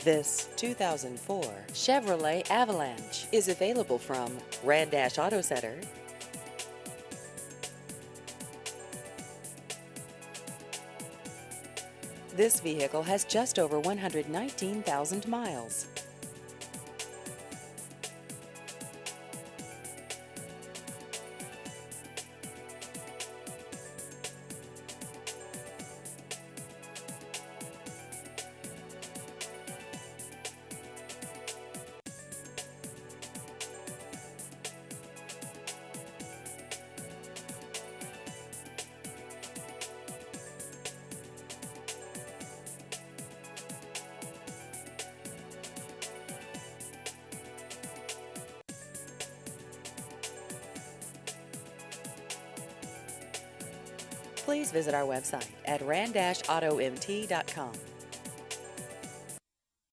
This 2004 Chevrolet Avalanche is available from Randash Auto Center. This vehicle has just over 119,000 miles. Please visit our website at randashautomt.com.